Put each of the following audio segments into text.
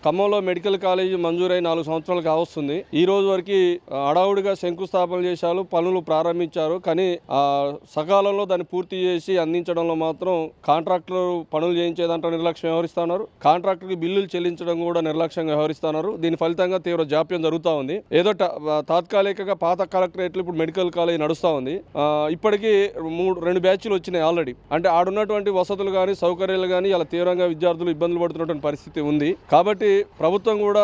ఖమ్మంలో medical college మంజూరై 4 సంవత్సరాలు కావస్తుంది. ఈ రోజు వరకు హడావుడిగా శంకుస్థాపన చేశారు, పనులు ప్రారంభించారు. కానీ సకాలంలో దాన్ని పూర్తి చేసి అందించడంలో మాత్రం కాంట్రాక్టర్ పనులు చేయించే దాంట్లో నిర్లక్ష్యం వ్యవహరిస్తున్నారు. కాంట్రాక్టర్కి బిల్లులు చెల్లించడం కూడా నిర్లక్ష్యంగా వ్యవహరిస్తున్నారు. దీని ఫలితంగా తీవ్ర జాప్యం జరుగుతూ ఉంది. ఏదో తాత్కాలికంగా పాత కలెక్టరేట్లు ఇప్పుడు మెడికల్ కాలేజీ నడుస్తూ ఉంది. ఇప్పటికీ 2 బ్యాచ్లు వచ్చినాయి ఆల్రెడీ. అంటే ఆడున్నటువంటి వసతులు కానీ సౌకర్యాలు కానీ ఇలా తీవ్రంగా విద్యార్థులు ఇబ్బందులు పడుతున్నటువంటి పరిస్థితి ఉంది. కాబట్టి ప్రభుత్వం కూడా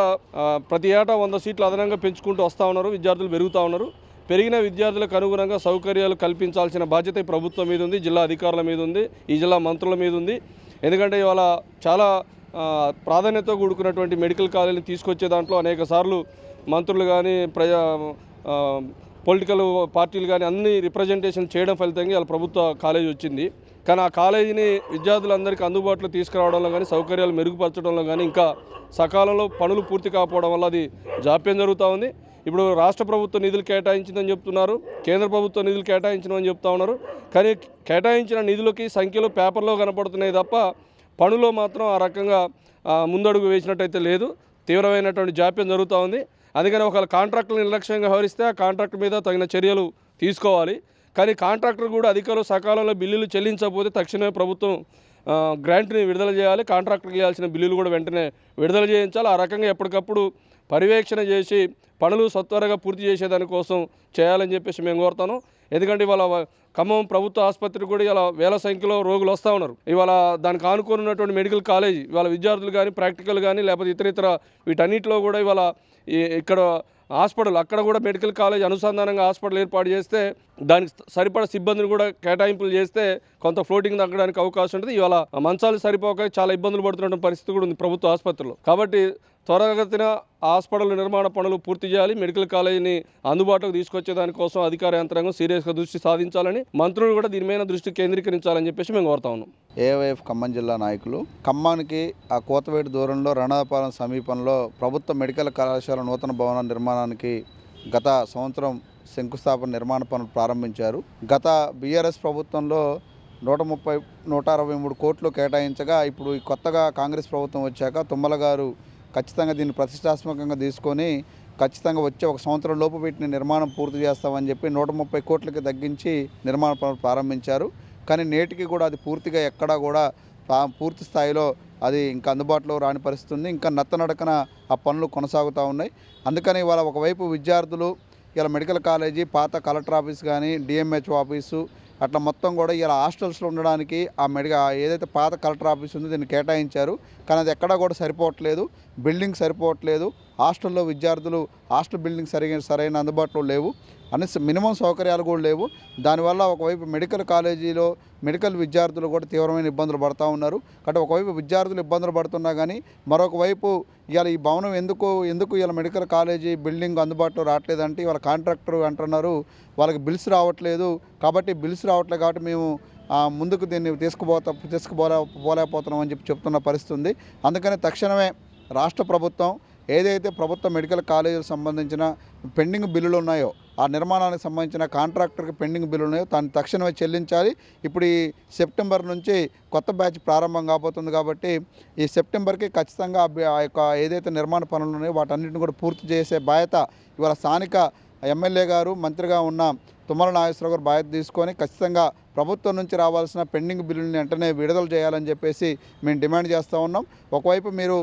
ప్రతి ఏటా 100 సీట్లు అదనంగా పెంచుకుంటూ వస్తూ ఉన్నారు. విద్యార్థులు పెరుగుతూ ఉన్నారు. పెరిగిన విద్యార్థులకు అనుగుణంగా సౌకర్యాలు కల్పించాల్సిన బాధ్యత ప్రభుత్వం మీద ఉంది, జిల్లా అధికారుల మీద ఉంది, ఈ జిల్లా మంత్రుల మీద ఉంది. ఎందుకంటే ఇవాళ చాలా ప్రాధాన్యతతో కూడుకున్నటువంటి మెడికల్ కాలేజీని తీసుకొచ్చే దాంట్లో అనేక సార్లు మంత్రులు కానీ పొలిటికల్ పార్టీలు కానీ అన్ని రిప్రజెంటేషన్ చేయడం ఫలితంగా ఇలా ప్రభుత్వ కాలేజీ వచ్చింది. కానీ ఆ కాలేజీని విద్యార్థులందరికీ అందుబాటులో తీసుకురావడంలో కానీ సౌకర్యాలు మెరుగుపరచడంలో కానీ ఇంకా సకాలంలో పనులు పూర్తి కాకపోవడం వల్ల అది జాప్యం జరుగుతూ ఉంది. ఇప్పుడు రాష్ట్ర ప్రభుత్వం నిధులు కేటాయించిందని చెప్తున్నారు, కేంద్ర ప్రభుత్వం నిధులు కేటాయించమని చెప్తా ఉన్నారు. కానీ కేటాయించిన నిధులకి సంఖ్యలో పేపర్లో కనపడుతున్నాయి తప్ప పనులో మాత్రం ఆ రకంగా ముందడుగు వేసినట్టయితే లేదు. తీవ్రమైనటువంటి జాప్యం జరుగుతూ ఉంది. అందుకని ఒకవేళ కాంట్రాక్టులు నిర్లక్ష్యంగా వ్యవహరిస్తే ఆ కాంట్రాక్టర్ మీద తగిన చర్యలు తీసుకోవాలి. కానీ కాంట్రాక్టర్ కూడా అధికారులు సకాలంలో బిల్లులు చెల్లించకపోతే తక్షణమే ప్రభుత్వం గ్రాంట్ని విడుదల చేయాలి. కాంట్రాక్టర్కి ఇవ్వాల్సిన బిల్లులు కూడా వెంటనే విడుదల చేయించాలి. ఆ రకంగా ఎప్పటికప్పుడు పర్యవేక్షణ చేసి పనులు సత్వరగా పూర్తి చేసేదానికోసం చేయాలని చెప్పేసి మేము కోరుతాను. ఎందుకంటే ఇవాళ ఖమ్మం ప్రభుత్వ ఆసుపత్రి కూడా ఇలా వేల సంఖ్యలో రోగులు వస్తూ ఉన్నారు. ఇవాళ దానికి ఆనుకొని ఉన్నటువంటి మెడికల్ కాలేజీ ఇవాళ విద్యార్థులు కానీ ప్రాక్టికల్ కానీ లేకపోతే ఇతర వీటన్నిటిలో కూడా ఇవాళ ఇక్కడ హాస్పిటల్ అక్కడ కూడా మెడికల్ కాలేజ్ అనుసంధానంగా హాస్పిటల్ ఏర్పాటు చేస్తే దానికి సరిపడా సిబ్బందిని కూడా కేటాయింపులు చేస్తే కొంత ఫ్లోటింగ్ తగ్గడానికి అవకాశం ఉంటుంది. ఇవాళ మంచాలు సరిపోక చాలా ఇబ్బందులు పడుతున్న పరిస్థితి కూడా ఉంది ప్రభుత్వ ఆసుపత్రిలో. కాబట్టి త్వరగతిన హాస్పిటల్ నిర్మాణ పనులు పూర్తి చేయాలి. మెడికల్ కాలేజీని అందుబాటులోకి తీసుకొచ్చే దానికోసం అధికార యంత్రాంగం సీరియస్గా దృష్టి సాధించాలని, మంత్రులు కూడా దీని మీద దృష్టి కేంద్రీకరించాలని చెప్పేసి మేము కోరుతా ఉన్నాం. ఏవైఎఫ్ ఖమ్మం జిల్లా నాయకులు ఖమ్మానికి ఆ కోతవేటు దూరంలో రణాపాలెం సమీపంలో ప్రభుత్వ మెడికల్ కళాశాల నూతన భవన నిర్మాణానికి గత సంవత్సరం శంకుస్థాపన నిర్మాణ పనులు ప్రారంభించారు. గత బీఆర్ఎస్ ప్రభుత్వంలో 163 కోట్లు కేటాయించగా ఇప్పుడు కొత్తగా కాంగ్రెస్ ప్రభుత్వం వచ్చాక తుమ్మల గారు ఖచ్చితంగా దీన్ని ప్రతిష్టాత్మకంగా తీసుకొని ఖచ్చితంగా వచ్చే 1 సంవత్సరం లోపు వీటిని నిర్మాణం పూర్తి చేస్తామని చెప్పి 130 కోట్లకి తగ్గించి నిర్మాణ పనులు ప్రారంభించారు. కానీ నేటికి కూడా అది పూర్తిగా ఎక్కడా కూడా పూర్తి స్థాయిలో అది ఇంకా అందుబాటులో రాని పరిస్థితి ఉంది. ఇంకా నత్తనడకన ఆ పనులు కొనసాగుతూ ఉన్నాయి. అందుకని ఇవాళ ఒకవైపు విద్యార్థులు ఇలా మెడికల్ కాలేజీ పాత కలెక్టర్ ఆఫీస్ కానీ డిఎంహెచ్ఓ ఆఫీసు అట్లా మొత్తం కూడా ఇలా హాస్టల్స్లో ఉండడానికి ఏదైతే పాత కలెక్టర్ ఆఫీస్ ఉందో దీన్ని కేటాయించారు. కానీ అది ఎక్కడా కూడా సరిపోవట్లేదు, బిల్డింగ్ సరిపోవట్లేదు. హాస్టల్లో విద్యార్థులు హాస్టల్ బిల్డింగ్ సరైన అందుబాటులో లేవు, అన్ని మినిమం సౌకర్యాలు కూడా లేవు. దానివల్ల ఒకవైపు మెడికల్ కాలేజీలో మెడికల్ విద్యార్థులు కూడా తీవ్రమైన ఇబ్బందులు పడుతూ ఉన్నారు. కాబట్టి ఒకవైపు విద్యార్థులు ఇబ్బందులు పడుతున్నా కానీ మరొక వైపు ఇవాళ ఈ భవనం ఎందుకు ఇలా మెడికల్ కాలేజీ బిల్డింగ్ అందుబాటులో రావట్లేదంటే ఇవాళ కాంట్రాక్టర్ అంటున్నారు వాళ్ళకి బిల్స్ రావట్లేదు కాబట్టి మేము ముందుకు దీన్ని తీసుకుపోలేకపోతున్నాం అని చెప్తున్న పరిస్థితి ఉంది. అందుకని తక్షణమే రాష్ట్ర ప్రభుత్వం ఏదైతే ప్రభుత్వ మెడికల్ కాలేజీలకు సంబంధించిన పెండింగ్ బిల్లులు ఉన్నాయో ఆ నిర్మాణానికి సంబంధించిన కాంట్రాక్టర్కి పెండింగ్ బిల్లులు ఉన్నాయో దాన్ని తక్షణమే చెల్లించాలి. ఇప్పుడు ఈ సెప్టెంబర్ నుంచి కొత్త బ్యాచ్ ప్రారంభం కాబోతుంది కాబట్టి ఈ సెప్టెంబర్కి ఖచ్చితంగా ఆ యొక్క ఏదైతే నిర్మాణ పనులు ఉన్నాయో వాటన్నిటిని కూడా పూర్తి చేసే బాధ్యత ఇవాళ స్థానిక ఎమ్మెల్యే గారు మంత్రిగా ఉన్న తుమ్మల నాగేశ్వరరావు గారు బాధ్యత తీసుకొని ఖచ్చితంగా ప్రభుత్వం నుంచి రావాల్సిన పెండింగ్ బిల్లుని వెంటనే విడుదల చేయాలని చెప్పేసి మేము డిమాండ్ చేస్తూ ఉన్నాం. ఒకవైపు మీరు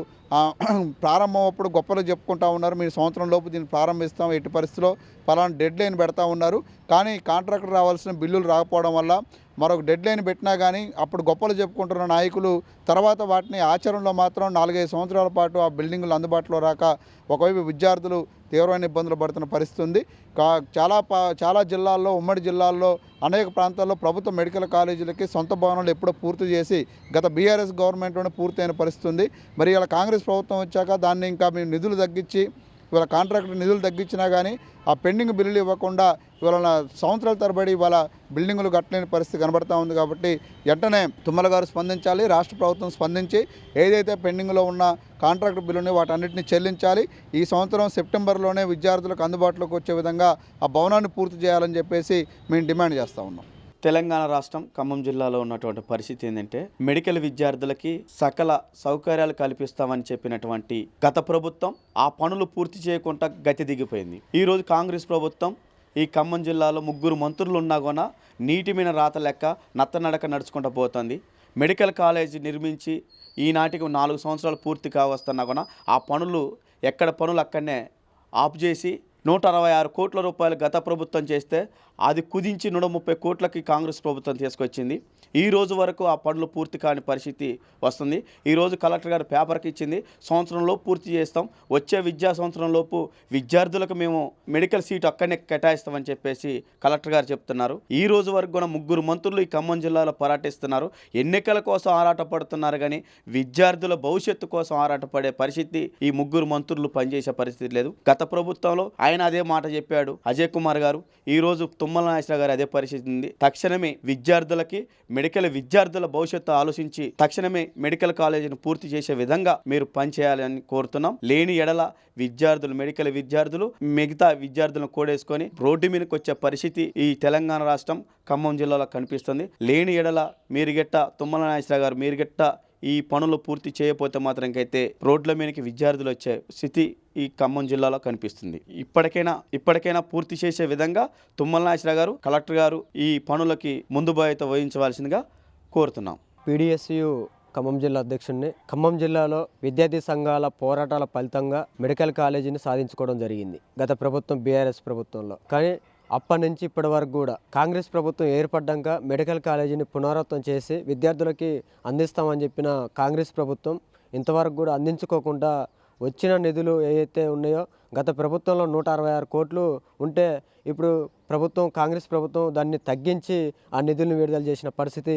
ప్రారంభం అప్పుడు గొప్పలు చెప్పుకుంటూ ఉన్నారు, మీరు సంవత్సరం లోపు దీన్ని ప్రారంభిస్తాం, ఎట్టి పరిస్థితిలో ఫలానా డెడ్ లైన్ పెడతా ఉన్నారు. కానీ కాంట్రాక్టర్ రావాల్సిన బిల్లులు రాకపోవడం వల్ల మరొక డెడ్ లైన్ పెట్టినా కానీ అప్పుడు గొప్పలు చెప్పుకుంటున్న నాయకులు తర్వాత వాటిని ఆచరణలో మాత్రం 4-5 సంవత్సరాల పాటు ఆ బిల్డింగులు అందుబాటులో రాక ఒకవైపు విద్యార్థులు తీవ్రమైన ఇబ్బందులు పడుతున్న పరిస్థితి ఉంది. చాలా జిల్లాల్లో ఉమ్మడి జిల్లాల్లో అనేక ప్రాంతాల్లో ప్రభుత్వ మెడికల్ కాలేజీలకి సొంత భవనాలు ఎప్పుడో పూర్తి చేసి గత బీఆర్ఎస్ గవర్నమెంట్లోనే పూర్తయిన పరిస్థితి ఉంది. మరి ఇలా కాంగ్రెస్ ప్రభుత్వం వచ్చాక దాన్ని ఇంకా మేము నిధులు తగ్గించి ఇవాళ కాంట్రాక్టర్ నిధులు తగ్గించినా కానీ ఆ పెండింగ్ బిల్లులు ఇవ్వకుండా ఇవాళ సంవత్సరాల తరబడి ఇవాళ బిల్డింగులు కట్టలేని పరిస్థితి కనబడతా ఉంది. కాబట్టి వెంటనే తుమ్మల గారు స్పందించాలి, రాష్ట్ర ప్రభుత్వం స్పందించి ఏదైతే పెండింగ్లో ఉన్న కాంట్రాక్ట్ బిల్లుని వాటన్నిటిని చెల్లించాలి. ఈ సంవత్సరం సెప్టెంబర్లోనే విద్యార్థులకు అందుబాటులోకి వచ్చే విధంగా ఆ భవనాన్ని పూర్తి చేయాలని చెప్పేసి మేము డిమాండ్ చేస్తూ ఉన్నాం. తెలంగాణ రాష్ట్రం ఖమ్మం జిల్లాలో ఉన్నటువంటి పరిస్థితి ఏంటంటే మెడికల్ విద్యార్థులకి సకల సౌకర్యాలు కల్పిస్తామని చెప్పినటువంటి గత ప్రభుత్వం ఆ పనులు పూర్తి చేయకుండా గతి దిగిపోయింది. ఈరోజు కాంగ్రెస్ ప్రభుత్వం ఈ ఖమ్మం జిల్లాలో 3 మంత్రులు ఉన్నా కూడా నీటి మీద రాత లెక్క నత్తనడక నడుచుకుంటూ పోతుంది. మెడికల్ కాలేజీ నిర్మించి ఈనాటికి 4 సంవత్సరాలు పూర్తి కావస్తున్నా కూడా ఆ పనులు ఎక్కడ పనులు అక్కడనే ఆఫ్ చేసి 166 కోట్ల రూపాయలు గత ప్రభుత్వం చేస్తే అది కుదించి 130 కోట్లకి కాంగ్రెస్ ప్రభుత్వం తీసుకొచ్చింది. ఈ రోజు వరకు ఆ పనులు పూర్తి కాని పరిస్థితి వస్తుంది. ఈరోజు కలెక్టర్ గారు పేపర్కి ఇచ్చింది, సంవత్సరంలోపు పూర్తి చేస్తాం, వచ్చే విద్యా సంవత్సరంలోపు విద్యార్థులకు మేము మెడికల్ సీట్ అక్కడనే కేటాయిస్తామని చెప్పేసి కలెక్టర్ గారు చెప్తున్నారు. ఈ రోజు వరకు కూడా 3 మంత్రులు ఈ ఖమ్మం జిల్లాలో పోరాటిస్తున్నారు. ఎన్నికల కోసం ఆరాటపడుతున్నారు కానీ విద్యార్థుల భవిష్యత్తు కోసం ఆరాటపడే పరిస్థితి ఈ 3 మంత్రులు పనిచేసే పరిస్థితి లేదు. గత ప్రభుత్వంలో ఆయన అదే మాట చెప్పాడు అజయ్ కుమార్ గారు. ఈ రోజు తుమ్మల నాగేశ్వరరావు గారు అదే పరిస్థితి ఉంది. తక్షణమే విద్యార్థులకి మెడికల్ విద్యార్థుల భవిష్యత్తు ఆలోచించి తక్షణమే మెడికల్ కాలేజీని పూర్తి చేసే విధంగా మీరు పనిచేయాలని కోరుతున్నాం. లేని ఎడల విద్యార్థులు మెడికల్ విద్యార్థులు మిగతా విద్యార్థులను కూడేసుకొని రోడ్డు మీదకి వచ్చే పరిస్థితి ఈ తెలంగాణ రాష్ట్రం ఖమ్మం జిల్లాలో కనిపిస్తుంది. లేని ఎడల మీరు గిట్ట తుమ్మల నాగేశ్వరరావు గారు మీరు గిట్ట ఈ పనులు పూర్తి చేయకపోతే మాత్రంకైతే రోడ్ల మీదకి విద్యార్థులు వచ్చే స్థితి ఈ ఖమ్మం జిల్లాలో కనిపిస్తుంది. ఇప్పటికైనా పూర్తి చేసే విధంగా తుమ్మల నాగేశ్వరరావు గారు కలెక్టర్ గారు ఈ పనులకి ముందు బాధ్యత వహించవలసిందిగా కోరుతున్నాం. పీడిఎస్యు ఖమ్మం జిల్లా అధ్యక్షుడిని. ఖమ్మం జిల్లాలో విద్యార్థి సంఘాల పోరాటాల ఫలితంగా మెడికల్ కాలేజీని సాధించుకోవడం జరిగింది గత ప్రభుత్వం బీఆర్ఎస్ ప్రభుత్వంలో. కానీ అప్పటి నుంచి ఇప్పటి వరకు కూడా కాంగ్రెస్ ప్రభుత్వం ఏర్పడ్డాక మెడికల్ కాలేజీని పునరావృతం చేసి విద్యార్థులకి అందిస్తామని చెప్పిన కాంగ్రెస్ ప్రభుత్వం ఇంతవరకు కూడా అందించుకోకుండా వచ్చిన నిధులు ఏవైతే ఉన్నాయో గత ప్రభుత్వంలో 166 కోట్లు ఉంటే ఇప్పుడు కాంగ్రెస్ ప్రభుత్వం దాన్ని తగ్గించి ఆ నిధులను విడుదల చేసిన పరిస్థితి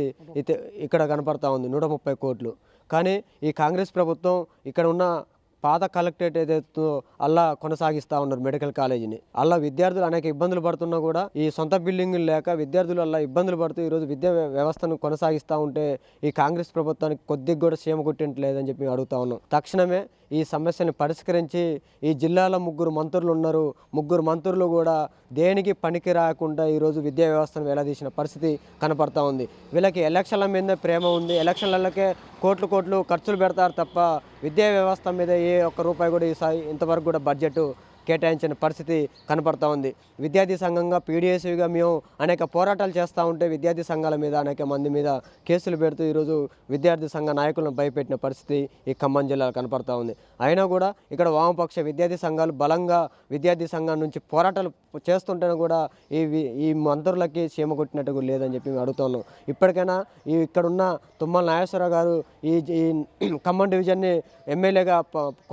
ఇక్కడ కనపడతా ఉంది, 130 కోట్లు. కానీ ఈ కాంగ్రెస్ ప్రభుత్వం ఇక్కడ ఉన్న పాత కలెక్టరేట్ ఏదైతే అలా కొనసాగిస్తూ ఉన్నారు మెడికల్ కాలేజీని. అలా విద్యార్థులు అనేక ఇబ్బందులు పడుతున్నా కూడా ఈ సొంత బిల్డింగులు లేక విద్యార్థులు అలా ఇబ్బందులు పడుతూ ఈరోజు విద్యా వ్యవస్థను కొనసాగిస్తూ ఉంటే ఈ కాంగ్రెస్ ప్రభుత్వానికి కొద్దిగా కూడా క్షేమ కొట్టింటలేదని చెప్పి మేము అడుగుతా ఉన్నాం. తక్షణమే ఈ సమస్యని పరిష్కరించి ఈ జిల్లాలో 3 మంత్రులు ఉన్నారు, 3 మంత్రులు కూడా దేనికి పనికి రాకుండా ఈరోజు విద్యా వ్యవస్థను వేలాదీసిన పరిస్థితి కనపడతా ఉంది. వీళ్ళకి ఎలక్షన్ల మీద ప్రేమ ఉంది, ఎలక్షన్లకే కోట్లు ఖర్చులు పెడతారు తప్ప విద్యా వ్యవస్థ మీద ఏ ఒక్క రూపాయి కూడా ఇంతవరకు కూడా బడ్జెట్ కేటాయించిన పరిస్థితి కనపడతా ఉంది. విద్యార్థి సంఘంగా పీడిఎస్యూగా మేము అనేక పోరాటాలు చేస్తూ ఉంటే విద్యార్థి సంఘాల మీద అనేక మంది మీద కేసులు పెడుతూ ఈరోజు విద్యార్థి సంఘ నాయకులను భయపెట్టిన పరిస్థితి ఈ ఖమ్మం జిల్లాలో కనపడతా ఉంది. అయినా కూడా ఇక్కడ వామపక్ష విద్యార్థి సంఘాలు బలంగా విద్యార్థి సంఘం నుంచి పోరాటాలు చేస్తుంటేనే కూడా ఈ మంత్రులకి క్షేమ కొట్టినట్టు లేదని చెప్పి మేము అడుగుతున్నాం. ఇప్పటికైనా ఇక్కడున్న తుమ్మల నాగేశ్వరరావు గారు ఈ ఖమ్మం డివిజన్ని ఎమ్మెల్యేగా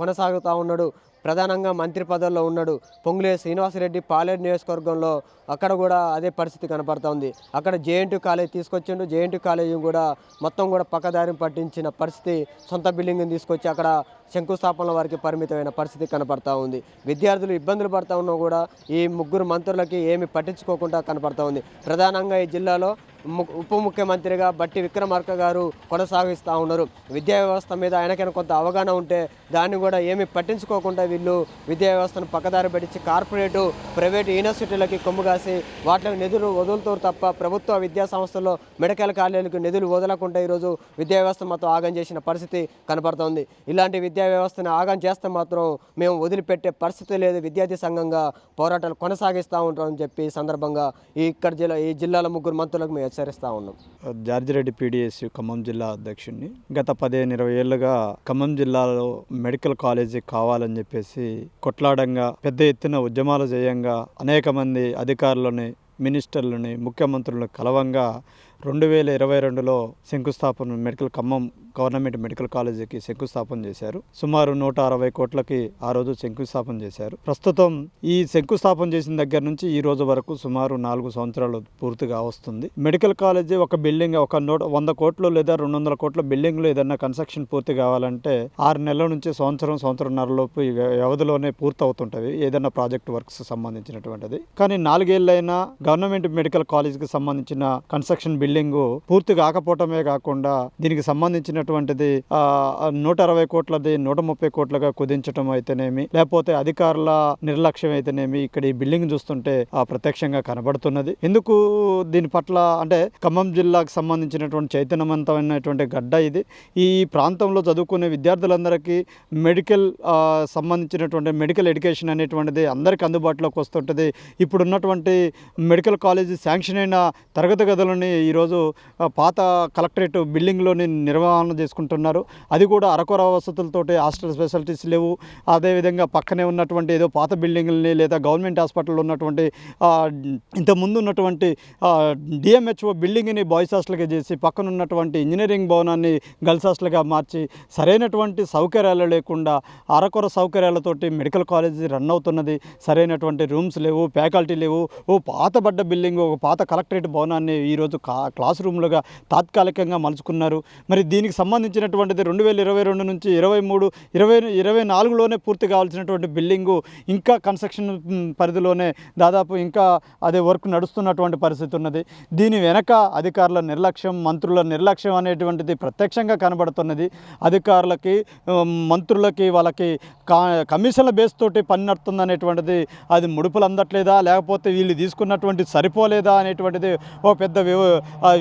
కొనసాగుతూ ఉన్నాడు, ప్రధానంగా మంత్రి పదవుల్లో ఉన్నాడు. పొంగులేటి శ్రీనివాసరెడ్డి పాలేరు నియోజకవర్గంలో అక్కడ కూడా అదే పరిస్థితి కనపడతా ఉంది. అక్కడ జేఎన్టీ కాలేజ్ తీసుకొచ్చిండు, జేఎన్టీ కాలేజీ కూడా మొత్తం కూడా పక్కదారిని పట్టించిన పరిస్థితి, సొంత బిల్డింగ్ని తీసుకొచ్చి అక్కడ శంకుస్థాపనల వారికి పరిమితమైన పరిస్థితి కనపడతా ఉంది. విద్యార్థులు ఇబ్బందులు పడతా ఉన్నా కూడా ఈ 3 మంత్రులకి ఏమి పట్టించుకోకుండా కనపడతా ఉంది. ప్రధానంగా ఈ జిల్లాలో ఉప ముఖ్యమంత్రిగా బట్టి విక్రమార్క గారు కొనసాగిస్తూ ఉన్నారు. విద్యా వ్యవస్థ మీద ఆయనకైనా కొంత అవగాహన ఉంటే దాన్ని కూడా ఏమి పట్టించుకోకుండా వీళ్ళు విద్యా వ్యవస్థను పక్కదారి పెట్టించి కార్పొరేటు ప్రైవేటు యూనివర్సిటీలకి కొమ్ము కాసి వాటికి నిధులు వదులుతారు తప్ప ప్రభుత్వ విద్యా సంస్థల్లో మెడికల్ కాలేజీలకు నిధులు వదలకుండా ఈరోజు విద్యా వ్యవస్థ మొత్తం ఆగం చేసిన పరిస్థితి కనపడుతోంది. ఇలాంటి విద్యా వ్యవస్థను ఆగం చేస్తే మాత్రం మేము వదిలిపెట్టే పరిస్థితి లేదు, విద్యార్థి సంఘంగా పోరాటాలు కొనసాగిస్తూ ఉంటామని చెప్పి సందర్భంగా ఈ జిల్లాలో 3 మంత్రులకు మేము హెచ్చరిస్తూ ఉన్నాం. జార్జిరెడ్డి పీడిఎస్ ఖమ్మం జిల్లా అధ్యక్షుడిని. గత 15-20 ఏళ్ళుగా ఖమ్మం జిల్లాలో మెడికల్ కాలేజీ కావాలని చెప్పేసి కొట్లాడంగా పెద్ద ఎత్తున ఉద్యమాలు చేయంగా అనేక మంది అధికారులని మినిస్టర్లని ముఖ్యమంత్రులను కలవంగా 2022లో శంకుస్థాపన ఖమ్మం గవర్నమెంట్ మెడికల్ కాలేజీకి శంకుస్థాపన చేశారు. సుమారు 160 కోట్లకి ఆ రోజు శంకుస్థాపన చేశారు. ప్రస్తుతం ఈ శంకుస్థాపన చేసిన దగ్గర నుంచి ఈ రోజు వరకు సుమారు 4 సంవత్సరాలు పూర్తిగా వస్తుంది. మెడికల్ కాలేజీ ఒక బిల్డింగ్ 100 కోట్లు లేదా 200 కోట్ల బిల్డింగ్లు ఏదన్నా కన్స్ట్రక్షన్ పూర్తి కావాలంటే 6 నెలల నుంచి సంవత్సరంన్నర లోపు వ్యవధిలోనే పూర్తి అవుతుంటవి ఏదైనా ప్రాజెక్ట్ వర్క్స్ సంబంధించినటువంటిది. కానీ 4 ఏళ్ళైనా గవర్నమెంట్ మెడికల్ కాలేజీకి సంబంధించిన కన్స్ట్రక్షన్ బిల్డింగు పూర్తి కాకపోవటమే కాకుండా దీనికి సంబంధించినటువంటిది 160 కోట్లది 130 కోట్లుగా కుదించడం అయితేనేమి, లేకపోతే అధికారుల నిర్లక్ష్యం అయితేనేమి ఇక్కడ ఈ బిల్డింగ్ చూస్తుంటే ప్రత్యక్షంగా కనబడుతున్నది. ఎందుకు దీని పట్ల అంటే ఖమ్మం జిల్లాకు సంబంధించినటువంటి చైతన్యవంతమైనటువంటి గడ్డ ఇది. ఈ ప్రాంతంలో చదువుకునే విద్యార్థులందరికీ మెడికల్ సంబంధించినటువంటి మెడికల్ ఎడ్యుకేషన్ అనేటువంటిది అందరికీ అందుబాటులోకి వస్తుంటుంది. ఇప్పుడు ఉన్నటువంటి మెడికల్ కాలేజీ శాంక్షన్ అయిన తరగతి గదులని ఈరోజు పాత కలెక్టరేట్ బిల్డింగ్లోని నిర్వహణ చేసుకుంటున్నారు. అది కూడా అరకొర వసతులతోటి, హాస్టల్ ఫెసిలిటీస్ లేవు. అదేవిధంగా పక్కనే ఉన్నటువంటి ఏదో పాత బిల్డింగ్లని లేదా గవర్నమెంట్ హాస్పిటల్లో ఉన్నటువంటి ఇంతకుముందు ఉన్నటువంటి డిఎంహెచ్ఓ బిల్డింగ్ని బాయ్స్ హాస్టల్గా చేసి పక్కన ఉన్నటువంటి ఇంజనీరింగ్ భవనాన్ని గర్ల్స్ హాస్టల్గా మార్చి సరైనటువంటి సౌకర్యాలు లేకుండా అరకొర సౌకర్యాలతోటి మెడికల్ కాలేజీ రన్ అవుతున్నది. సరైనటువంటి రూమ్స్ లేవు, ఫ్యాకల్టీ లేవు. పాతబడ్డ బిల్డింగ్, ఒక పాత కలెక్టరేట్ భవనాన్ని ఈరోజు క్లాస్ రూమ్లుగా తాత్కాలికంగా మలుచుకున్నారు. మరి దీనికి సంబంధించినటువంటిది 2022 నుంచి 23-24లోనే పూర్తి కావాల్సినటువంటి బిల్డింగు ఇంకా కన్స్ట్రక్షన్ పరిధిలోనే దాదాపు ఇంకా అదే వర్క్ నడుస్తున్నటువంటి పరిస్థితి ఉన్నది. దీని వెనక అధికారుల నిర్లక్ష్యం, మంత్రుల నిర్లక్ష్యం అనేటువంటిది ప్రత్యక్షంగా కనబడుతున్నది. అధికారులకి, మంత్రులకి వాళ్ళకి కమిషన్ల బేస్ తోటి పని నడుతుంది అనేటువంటిది, అది ముడుపులు అందట్లేదా లేకపోతే వీళ్ళు తీసుకున్నటువంటి సరిపోలేదా అనేటువంటిది ఓ పెద్ద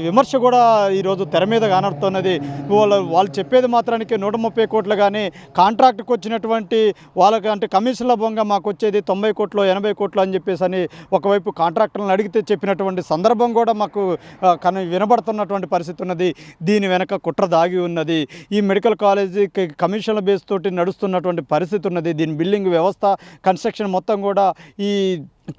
విమర్శ కూడా ఈరోజు తెర మీద కానడుతున్నది. వాళ్ళు చెప్పేది మాత్రానికి 130 కోట్లు కానీ కాంట్రాక్ట్కి వచ్చినటువంటి వాళ్ళకి అంటే కమిషన్ల బొంగ మాకు వచ్చేది 90 కోట్లు 80 కోట్లు అని చెప్పేసి అని ఒకవైపు కాంట్రాక్టర్లను అడిగితే చెప్పినటువంటి సందర్భం కూడా మాకు వినబడుతున్నటువంటి పరిస్థితి ఉన్నది. దీని వెనక కుట్ర దాగి ఉన్నది. ఈ మెడికల్ కాలేజీకి కమిషన్ల బేస్ తోటి నడుస్తున్నటువంటి పరిస్థితి ఉన్నది. దీని బిల్డింగ్ వ్యవస్థ, కన్స్ట్రక్షన్ మొత్తం కూడా ఈ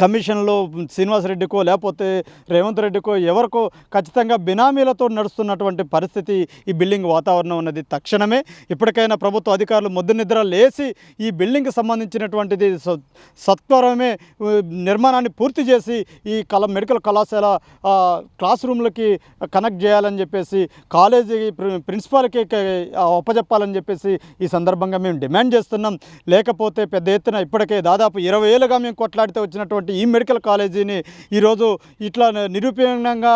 కమిషన్లో శ్రీనివాసరెడ్డికో లేకపోతే రేవంత్ రెడ్డికో ఎవరికో ఖచ్చితంగా బినామీలతో నడుస్తున్నటువంటి పరిస్థితి ఈ బిల్డింగ్ వాతావరణం ఉన్నది. తక్షణమే ఇప్పటికైనా ప్రభుత్వ అధికారులు మొద్దునిద్ర లేచి ఈ బిల్డింగ్కి సంబంధించినటువంటిది సత్వరమే నిర్మాణాన్ని పూర్తి చేసి ఈ మెడికల్ కళాశాల క్లాస్ రూమ్లకి కనెక్ట్ చేయాలని చెప్పేసి కాలేజీ ప్రిన్సిపాల్కి ఒప్పజెప్పాలని చెప్పేసి ఈ సందర్భంగా మేము డిమాండ్ చేస్తున్నాం. లేకపోతే పెద్ద ఎత్తున ఇప్పటికే దాదాపు 20 ఏళ్ళుగా మేము కొట్లాడితే వచ్చినటువంటి ఈ మెడికల్ కాలేజీని ఈరోజు ఇట్లా నిరూపణంగా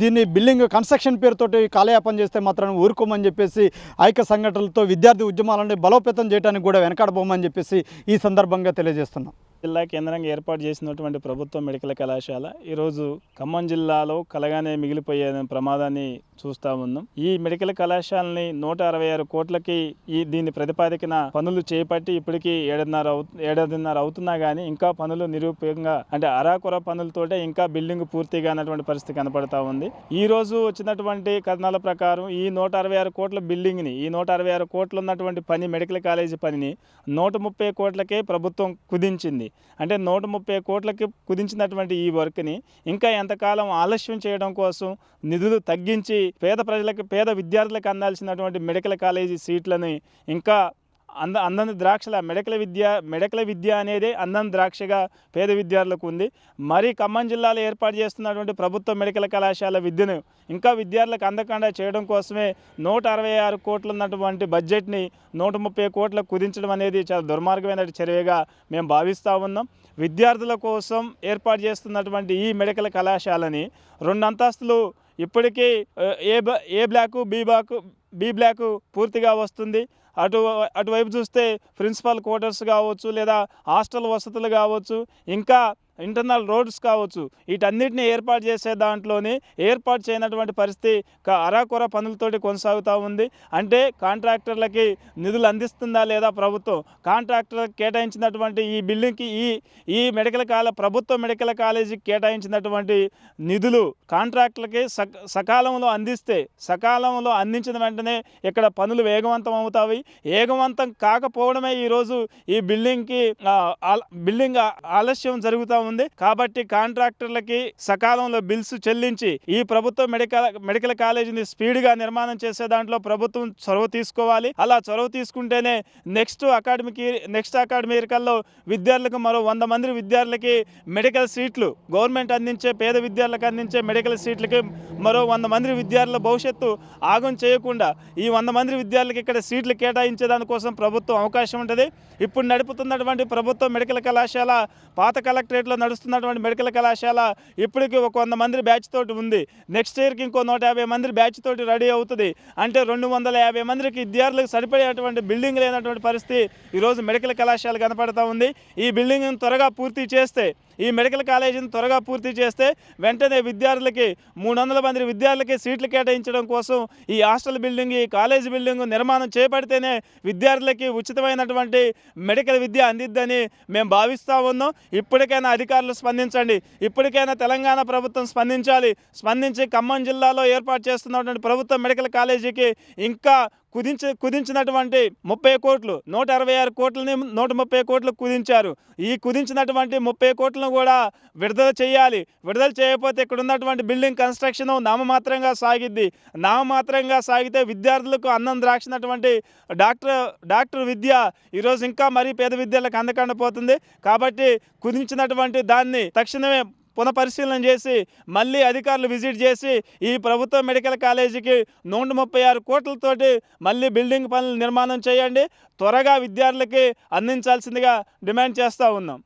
దీన్ని బిల్డింగ్ కన్స్ట్రక్షన్ పేరుతోటి కాలయాపన చేస్తే మాత్రం ఊరుకోమని చెప్పేసి ఐక్య సంఘటనలతో విద్యార్థి ఉద్యమాలని బలోపేతం చేయడానికి కూడా వెనకాడబోమని చెప్పేసి ఈ సందర్భంగా తెలియజేస్తున్నాం. జిల్లా కేంద్రంగా ఏర్పాటు చేసినటువంటి ప్రభుత్వ మెడికల్ కళాశాల ఈరోజు ఖమ్మం జిల్లాలో కలగానే మిగిలిపోయే ప్రమాదాన్ని చూస్తూ ఉన్నాం. ఈ మెడికల్ కళాశాలని 166 కోట్లకి దీని ప్రతిపాదికన పనులు చేపట్టి ఇప్పటికీ 7.5 అవుతున్నా కానీ ఇంకా పనులు నిరూపంగా అంటే అరాకొర పనులతోటే ఇంకా బిల్డింగ్ పూర్తిగా అన్నటువంటి పరిస్థితి కనపడతా ఉంది. ఈ రోజు వచ్చినటువంటి కథనాల ప్రకారం ఈ 166 కోట్ల బిల్డింగ్ని, ఈ 166 కోట్లు ఉన్నటువంటి పని, మెడికల్ కాలేజీ పనిని 130 కోట్లకే ప్రభుత్వం కుదించింది. అంటే 130 కోట్లకి కుదించినటువంటి ఈ వర్క్ని ఇంకా ఎంతకాలం ఆలస్యం చేయడం కోసం నిధులు తగ్గించి పేద విద్యార్థులకు అందాల్సినటువంటి మెడికల్ కాలేజీ సీట్లని ఇంకా అందని ద్రాక్షల మెడికల్ విద్య అనేది అందని ద్రాక్షగా పేద విద్యార్థులకు ఉంది. మరి ఖమ్మం జిల్లాలో ఏర్పాటు చేస్తున్నటువంటి ప్రభుత్వ మెడికల్ కళాశాల విద్యను ఇంకా విద్యార్థులకు అందకుండా చేయడం కోసమే 166 కోట్లు ఉన్నటువంటి బడ్జెట్ని 130 కోట్లకు కుదించడం అనేది చాలా దుర్మార్గమైన చర్యగా మేము భావిస్తూ ఉన్నాం. విద్యార్థుల కోసం ఏర్పాటు చేస్తున్నటువంటి ఈ మెడికల్ కళాశాలని 2 అంతస్తులు ఇప్పటికీ ఏ బ్లాకు బి బ్లాకు పూర్తిగా వస్తుంది. అటువైపు చూస్తే ప్రిన్సిపల్ క్వార్టర్స్ కావచ్చు, లేదా హాస్టల్ వసతులు కావచ్చు, ఇంకా ఇంటర్నల్ రోడ్స్ కావచ్చు, వీటన్నిటిని ఏర్పాటు చేసే దాంట్లోనే ఏర్పాటు చేయనటువంటి పరిస్థితి అరాకొర పనులతోటి కొనసాగుతూ ఉంది. అంటే కాంట్రాక్టర్లకి నిధులు అందిస్తుందా లేదా ప్రభుత్వం? కాంట్రాక్టర్లకు కేటాయించినటువంటి ఈ బిల్డింగ్కి ఈ ప్రభుత్వ మెడికల్ కాలేజీకి కేటాయించినటువంటి నిధులు కాంట్రాక్టర్లకి సకాలంలో అందించిన వెంటనే ఇక్కడ పనులు వేగవంతం అవుతాయి. వేగవంతం కాకపోవడమే ఈరోజు ఈ బిల్డింగ్ ఆలస్యం జరుగుతూ ఉంది. కాబట్టి కాంట్రాక్టర్లకి సకాలంలో బిల్స్ చెల్లించి ఈ ప్రభుత్వ మెడికల్ కాలేజీని స్పీడ్గా నిర్మాణం చేసే దాంట్లో ప్రభుత్వం చొరవ తీసుకోవాలి. అలా చొరవ తీసుకుంటేనే నెక్స్ట్ అకాడమిక్ ఇయర్కల్లో విద్యార్థులకు మరో 100 మంది విద్యార్థులకి మెడికల్ సీట్లు, గవర్నమెంట్ అందించే పేద విద్యార్థులకు అందించే మెడికల్ సీట్లకి మరో 100 మంది విద్యార్థుల భవిష్యత్తు ఆగం చేయకుండా ఈ 100 మంది విద్యార్థులకి ఇక్కడ సీట్లు కేటాయించే దానికోసం ప్రభుత్వం అవకాశం ఉంటుంది. ఇప్పుడు నడుపుతున్నటువంటి ప్రభుత్వ మెడికల్ కళాశాల పాత కలెక్టరేట్లో సంవత్సరాల్లో నడుస్తున్నటువంటి మెడికల్ కళాశాల ఇప్పటికీ ఒక 100 మంది బ్యాచ్ తోటి ఉంది. నెక్స్ట్ ఇయర్కి ఇంకో 150 మంది బ్యాచ్ తోటి రెడీ అవుతుంది. అంటే 250 మందికి విద్యార్థులకు సరిపడేటువంటి బిల్డింగ్ లేనటువంటి పరిస్థితి ఈరోజు మెడికల్ కళాశాల కనపడతా ఉంది. ఈ బిల్డింగ్ను త్వరగా పూర్తి చేస్తే, ఈ మెడికల్ కాలేజీని త్వరగా పూర్తి చేస్తే వెంటనే విద్యార్థులకి 300 మంది విద్యార్థులకి సీట్లు కేటాయించడం కోసం ఈ హాస్టల్ బిల్డింగ్, ఈ కాలేజీ బిల్డింగ్ నిర్మాణం చేపడితేనే విద్యార్థులకి ఉచితమైనటువంటి మెడికల్ విద్య అందిద్దని మేము భావిస్తూ ఉన్నాం. ఇప్పటికైనా అధికారులు స్పందించండి. ఇప్పటికైనా తెలంగాణ ప్రభుత్వం స్పందించి ఖమ్మం జిల్లాలో ఏర్పాటు చేస్తున్నటువంటి ప్రభుత్వ మెడికల్ కాలేజీకి ఇంకా కుదించినటువంటి 30 కోట్లు, 166 కోట్లని 130 కోట్లు కుదించారు. ఈ కుదించినటువంటి 30 కోట్లను కూడా విడుదల చేయాలి. విడుదల చేయకపోతే ఇక్కడ ఉన్నటువంటి బిల్డింగ్ కన్స్ట్రక్షన్ నామమాత్రంగా సాగిద్ది. నామమాత్రంగా సాగితే విద్యార్థులకు అన్నం ద్రాక్షినటువంటి డాక్టర్ విద్య ఈరోజు ఇంకా మరీ పేద విద్యార్థులకు అందకుండా పోతుంది. కాబట్టి కుదించినటువంటి దాన్ని తక్షణమే పునఃపరిశీలన చేసి మళ్ళీ అధికారులు విజిట్ చేసి ఈ ప్రభుత్వ మెడికల్ కాలేజీకి 136 కోట్లతోటి మళ్ళీ బిల్డింగ్ పనులు నిర్మాణం చేయండి. త్వరగా విద్యార్థులకి అందించాల్సిందిగా డిమాండ్ చేస్తూ ఉన్నాం.